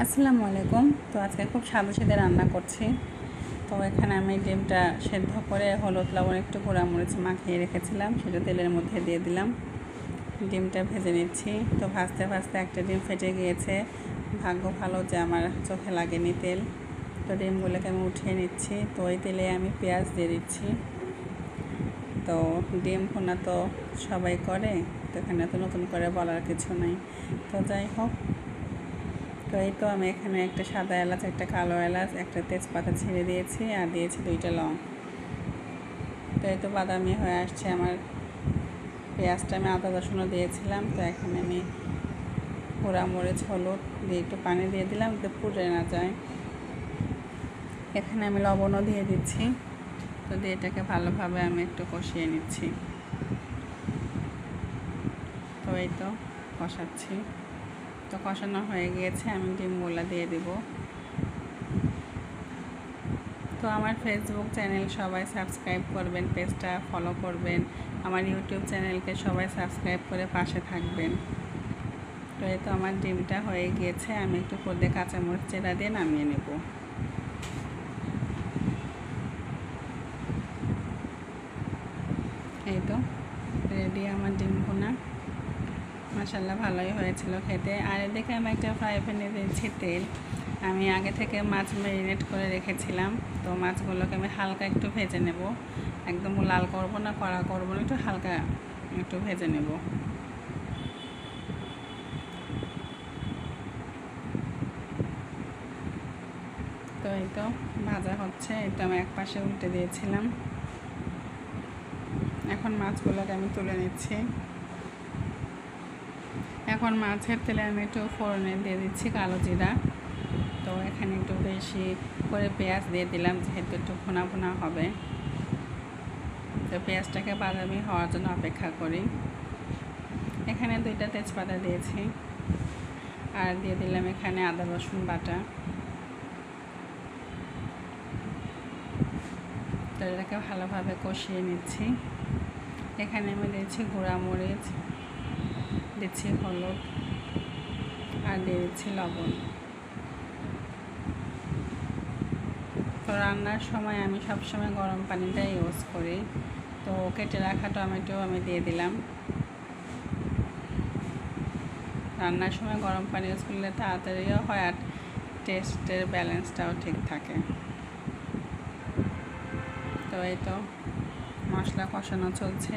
আসসালামু আলাইকুম। তো আজকে খুব সাদা রান্না করছি। তো এখানে আমি ডিমটা সেদ্ধ করে হলুদ লবণ একটু গুঁড়ামরিচ মাখিয়ে রেখেছিলাম, সেটা তেলের মধ্যে দিয়ে দিলাম। ডিমটা ভেজে নিচ্ছি। তো ভাজতে ভাজতে একটা ডিম ফেটে গিয়েছে। ভাগ্য ভালো যে আমার চোখে লাগেনি তেল। তো ডিমগুলোকে আমি উঠিয়ে নিচ্ছি। তো ওই তেলে আমি পেঁয়াজ দিয়ে দিচ্ছি। তো ডিম ভুনা তো সবাই করে, তো এখানে তো নতুন করে বলার কিছু নাই। তো যাই হোক, তো এই তো আমি এখানে একটা সাদা এলাচ, একটা কালো এলাচ, একটা তেজপাতা ছেড়ে দিয়েছি আর দিয়েছি 2টা লং। তো এই তো বাদামি হয়ে আসছে আমার পেঁয়াজটা। আমি আদা রসুনও দিয়েছিলাম। তো এখানে আমি পোড়া মরিচ হলুদ দিয়ে একটু পানি দিয়ে দিলাম যাতে পুড়ে না যায়। এখানে আমি লবণও দিয়ে দিচ্ছি। তো দিয়ে এটাকে ভালোভাবে আমি একটু কষিয়ে নিচ্ছি। তো এই তো কষাচ্ছি। তো কষানো হয়ে গিয়েছে, আমি ডিমগুলো দিয়ে দিব। তো আমার ফেসবুক চ্যানেল সবাই সাবস্ক্রাইব করবেন, পেজটা ফলো করবেন, আমার ইউটিউব চ্যানেলকে সবাই সাবস্ক্রাইব করে পাশে থাকবেন। তো এই তো আমার ডিমটা হয়ে গিয়েছে, আমি একটু পরে কাঁচামরিচ চেরা দিয়ে নামিয়ে নেব। এই তো রেডি আমার ডিম ভুনা। মাশাআল্লাহ ভালোই হয়েছিল খেতে। আর এদিকে আমি একটা ফ্রাই প্যানে দিয়েছি তেল। আমি আগে থেকে মাছ ম্যারিনেট করে রেখেছিলাম। তো মাছগুলোকে আমি হালকা একটু ভেজে নেব, একদম লাল করব না, কড়া করব না, একটু হালকা একটু ভেজে নেব। তো এই তো ভাজা হচ্ছে। এই তো আমি এক পাশে উল্টে দিয়েছিলাম। এখন মাছগুলোকে আমি তুলে নিচ্ছি। এখন মাছের তেলে আমি একটু ফোড়নে দিয়ে দিচ্ছি কালো জিরা। তো এখানে একটু বেশি করে পেঁয়াজ দিয়ে দিলাম, যেহেতু একটু ভুনা ভুনা হবে। তো পেঁয়াজটাকে বাদামি হওয়ার জন্য অপেক্ষা করি। এখানে 2টা তেজপাতা দিয়েছি আর দিয়ে দিলাম এখানে আদা রসুন বাটা। তো এটাকে ভালোভাবে কষিয়ে নিচ্ছি। এখানে আমি দিচ্ছি গুঁড়া মরিচ, দিচ্ছি হলুদ আর দিয়ে দিচ্ছি লবণ। তো রান্নার সময় আমি সবসময় গরম পানিটা ইউজ করি। তো কেটে রাখা টমেটো আমি দিয়ে দিলাম। রান্নার সময় গরম পানি ইউজ করলে তাড়াতাড়িও হয় আর টেস্টের ব্যালেন্সটাও ঠিক থাকে। তো এই তো মশলা কষানো চলছে।